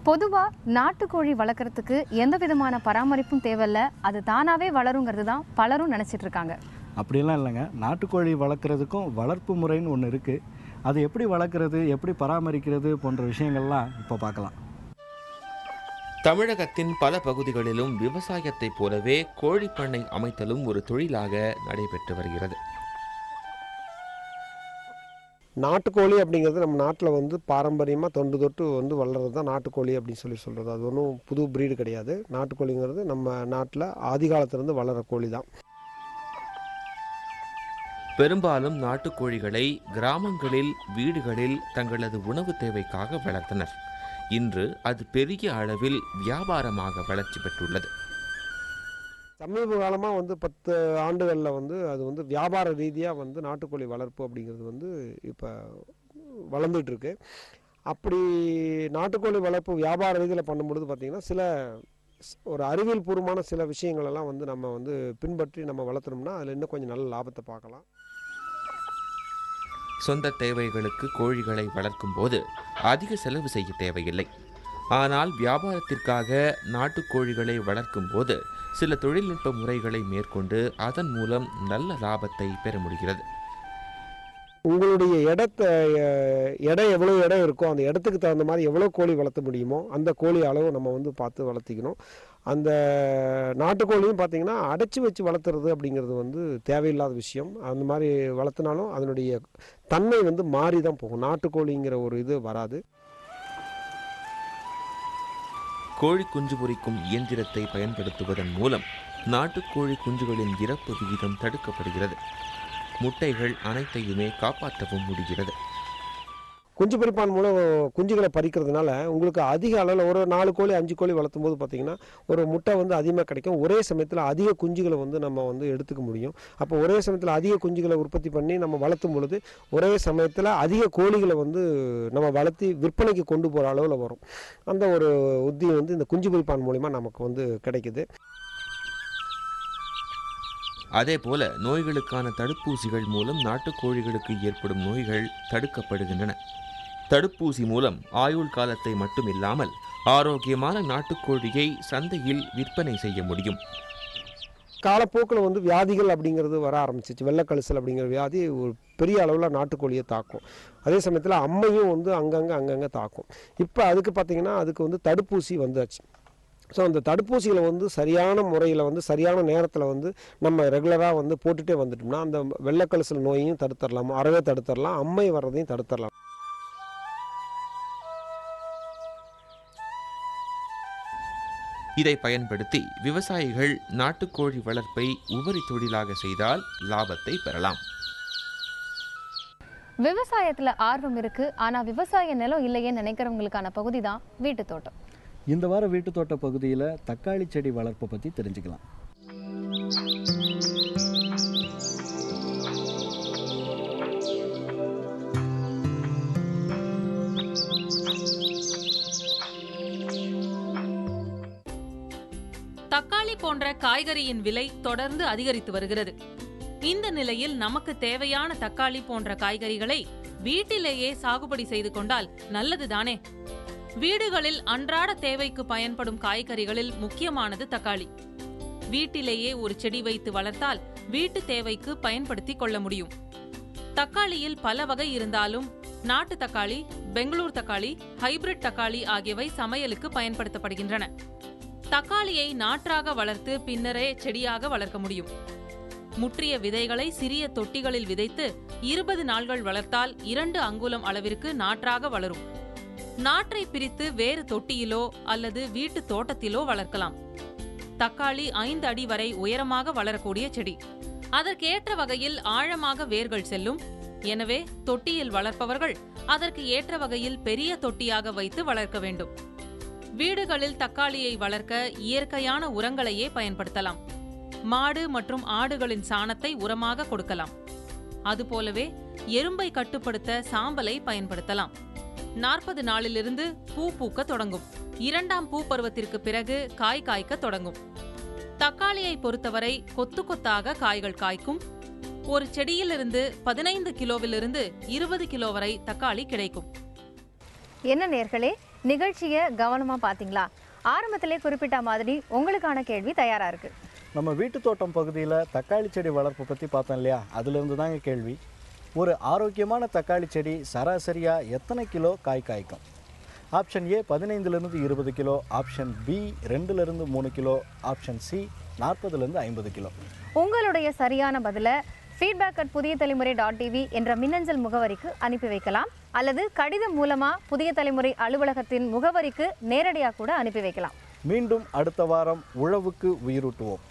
பொதுவாக நாட்டுக்கோழி வளர்க்குறதுக்கு எந்த விதமான பராமரிப்பும் தேவையில்ல, அது தானாகவே வளருங்கிறது தான் பலரும் நினச்சிட்டு இருக்காங்க. அப்படிலாம் இல்லைங்க. நாட்டுக்கோழி வளர்க்குறதுக்கும் வளர்ப்பு முறைன்னு ஒன்று இருக்குது. அது எப்படி வளர்க்குறது, எப்படி பராமரிக்கிறது போன்ற விஷயங்கள்லாம் இப்போ பார்க்கலாம். தமிழகத்தின் பல பகுதிகளிலும் விவசாயத்தைப் போலவே கோழிப்பண்ணை அமைத்தலும் ஒரு தொழிலாக நடைபெற்று வருகிறது. நாட்டுக்கோழி அப்படிங்கிறது நம்ம நாட்டில் வந்து பாரம்பரியமாக தொன்று தொட்டு வந்து வளர்கிறது தான் நாட்டுக்கோழி அப்படின்னு சொல்கிறது. அது ஒன்றும் புது ப்ரீடு கிடையாது. நாட்டுக்கோழிங்கிறது நம்ம நாட்டில் ஆதி காலத்திலிருந்து வளர கோழி தான். பெரும்பாலும் நாட்டுக்கோழிகளை கிராமங்களில் வீடுகளில் தங்களது உணவு தேவைக்காக வளர்த்தனர். இன்று அது பெரிய அளவில் வியாபாரமாக வளர்ச்சி பெற்றுள்ளது. சமீப காலமாக வந்து 10 ஆண்டுகளில் வந்து அது வந்து வியாபார ரீதியாக வந்து நாட்டுக்கோழி வளர்ப்பு அப்படிங்கிறது வந்து இப்போ வளர்ந்துட்டுருக்கு. அப்படி நாட்டுக்கோழி வளர்ப்பு வியாபார ரீதியில் பண்ணும்பொழுது பார்த்திங்கன்னா ஒரு அறிவியல் பூர்வமான சில விஷயங்களெல்லாம் வந்து நம்ம வந்து பின்பற்றி நம்ம வளர்த்தணும்னா அதில் இன்னும் கொஞ்சம் நல்ல லாபத்தை பார்க்கலாம். சொந்த தேவைகளுக்கு கோழிகளை வளர்க்கும் போது அதிக செலவு செய்ய தேவையில்லை. ஆனால் வியாபாரத்திற்காக நாட்டுக்கோழிகளை வளர்க்கும் போது சில தொழில்நுட்ப முறைகளை மேற்கொண்டு அதன் மூலம் நல்ல லாபத்தை பெற முடிகிறது. உங்களுடைய எடை எவ்வளோ இடம் இருக்கோ அந்த இடத்துக்கு தகுந்த மாதிரி எவ்வளோ கோழி வளர்த்த முடியுமோ அந்த கோழி அளவு நம்ம வந்து பார்த்து வளர்த்திக்கணும். அந்த நாட்டுக்கோழியும் பார்த்திங்கன்னா அடைச்சி வச்சு வளர்த்துறது அப்படிங்கிறது வந்து தேவையில்லாத விஷயம். அந்த மாதிரி வளர்த்தினாலும் அதனுடைய தன்மை வந்து மாறி தான் போகும். நாட்டுக்கோழிங்கிற ஒரு இது வராது. கோழி குஞ்சு பொரிக்கும் இயந்திரத்தை பயன்படுத்துவதன் மூலம் நாட்டுக்கோழி குஞ்சுகளின் இறப்பு விகிதம் தடுக்கப்படுகிறது. முட்டைகள் அனைத்தையுமே காப்பாற்றவும் முடிகிறது. குஞ்சு பறிப்பான் மூலம் குஞ்சுகளை பறிக்கிறதுனால உங்களுக்கு அதிக அளவில் ஒரு 4 கோழி 5 கோழி வளர்த்தும் போது பார்த்திங்கன்னா ஒரு முட்டை வந்து அதிகமாக கிடைக்கும். ஒரே சமயத்தில் அதிக குஞ்சுகளை வந்து நம்ம வந்து எடுத்துக்க முடியும். அப்போ ஒரே சமயத்தில் அதிக குஞ்சுகளை உற்பத்தி பண்ணி நம்ம வளர்த்தும் பொழுது ஒரே சமயத்தில் அதிக கோழிகளை வந்து நம்ம வளர்த்தி விற்பனைக்கு கொண்டு போகிற அளவில் வரும். அந்த ஒரு உத்தி வந்து இந்த குஞ்சு பறிப்பான் மூலிமா நமக்கு வந்து கிடைக்குது. அதே போல நோய்களுக்கான தடுப்பூசிகள் மூலம் நாட்டுக்கோழிகளுக்கு ஏற்படும் நோய்கள் தடுக்கப்படுகின்றன. தடுப்பூசி மூலம் ஆயுள் காலத்தை மட்டுமில்லாமல் ஆரோக்கியமான நாட்டுக்கோழியை சந்தையில் விற்பனை செய்ய முடியும். காலப்போக்கில் வந்து வியாதிகள் அப்படிங்கிறது வர ஆரம்பிச்சிச்சு. வெள்ளைக்கழிசல் அப்படிங்கிற வியாதி ஒரு பெரிய அளவில் நாட்டுக்கோழியை தாக்கும். அதே சமயத்தில் அம்மையும் வந்து அங்கங்கே தாக்கும். இப்போ அதுக்கு பார்த்திங்கன்னா அதுக்கு வந்து தடுப்பூசி வந்தாச்சு. ஸோ அந்த தடுப்பூசிகளை வந்து சரியான முறையில் வந்து சரியான நேரத்தில் வந்து நம்ம ரெகுலராக வந்து போட்டுகிட்டே வந்துட்டோம்னா அந்த வெள்ளைக்கழிசல் நோயையும் தடுத்துடலாம், அறவே தடுத்துடலாம், அம்மை வர்றதையும் தடுத்துடலாம். இதை பயன்படுத்தி விவசாயிகள் நாட்டுக்கோழி வளர்ப்பை உபரி தொழிலாக செய்தால் லாபத்தை பெறலாம். விவசாயத்தில் ஆர்வம் இருக்கு, ஆனால் விவசாய நிலம் இல்லையே நினைக்கிறவங்களுக்கான பகுதி தான் வீட்டு தோட்டம். இந்த வாரம் வீட்டு தோட்ட பகுதியில் தக்காளி செடி வளர்ப்பை பற்றி தெரிஞ்சுக்கலாம். தக்காளி போன்ற காய்கறியின் விலை தொடர்ந்து அதிகரித்து வருகிறது. இந்த நிலையில் நமக்கு தேவையான தக்காளி போன்ற காய்கறிகளை வீட்டிலேயே சாகுபடி செய்து கொண்டால் நல்லதுதானே? வீடுகளில் அன்றாட தேவைக்கு பயன்படும் காய்கறிகளில் முக்கியமானது தக்காளி. வீட்டிலேயே ஒரு செடி வைத்து வளர்த்தால் வீட்டு தேவைக்கு பயன்படுத்திக் கொள்ள முடியும். தக்காளியில் பல வகை இருந்தாலும் நாட்டு தக்காளி, பெங்களூர் தக்காளி, ஹைபிரிட் தக்காளி ஆகியவை சமையலுக்கு பயன்படுத்தப்படுகின்றன. தக்காளியை நாற்றாக வளர்த்து பின்னரே செடியாக வளர்க்க முடியும். முற்றிய விதைகளை சிறிய தொட்டிகளில் விதைத்து 20 நாட்கள் வளர்த்தால் 2 அங்குலம் அளவிற்கு நாற்றாக வளரும். நாற்றை பிரித்து வேறு தொட்டியிலோ அல்லது வீட்டு தோட்டத்திலோ வளர்க்கலாம். தக்காளி 5 அடி வரை உயரமாக வளரக்கூடிய செடி. அதற்கேற்ற வகையில் ஆழமாக வேர்கள் செல்லும். எனவே தொட்டியில் வளர்ப்பவர்கள் அதற்கு ஏற்ற வகையில் பெரிய தொட்டியாக வைத்து வளர்க்க வேண்டும். வீடுகளில் தக்காளியை வளர்க்க இயற்கையான உரங்களையே பயன்படுத்தலாம். மாடு மற்றும் ஆடுகளின் சாணத்தை உரமாக கொடுக்கலாம். அதுபோலவே எறும்பை கட்டுப்படுத்த சாம்பலை பயன்படுத்தலாம். 40 நாளிலிருந்து பூ பூக்க தொடங்கும். 2ஆம் பூ பருவத்திற்கு பிறகு காய் காய்க்க தொடங்கும். தக்காளியை பொறுத்தவரை கொத்து கொத்தாக காய்கள் காய்க்கும். ஒரு செடியிலிருந்து 15 கிலோவிலிருந்து 20 கிலோ வரை தக்காளி கிடைக்கும். என்ன நேர்களே, நிகழ்ச்சியை கவனமாக பார்த்தீங்களா? ஆரம்பத்திலே குறிப்பிட்ட மாதிரி உங்களுக்கான கேள்வி தயாராக இருக்குது. நம்ம வீட்டு தோட்டம் பகுதியில் தக்காளி செடி வளர்ப்பு பற்றி பார்த்தோம் இல்லையா, அதுலேருந்து தாங்க கேள்வி. ஒரு ஆரோக்கியமான தக்காளி செடி சராசரியாக எத்தனை கிலோ காய் காய்க்கும்? ஆப்ஷன் ஏ 15லேருந்து 20 கிலோ, ஆப்ஷன் பி 2லேருந்து 3 கிலோ, ஆப்ஷன் சி 40லேருந்து 50 கிலோ. உங்களுடைய சரியான பதிலை feedback@pudiyathalimmurai.tv என்ற மின்னஞ்சல் முகவரிக்கு அனுப்பி வைக்கலாம். அல்லது கடிதம் மூலமாக புதிய தலைமுறை அலுவலகத்தின் முகவரிக்கு நேரடியாக கூட அனுப்பி வைக்கலாம். மீண்டும் அடுத்த வாரம் உழவுக்கு உயிரூட்டுவோம்.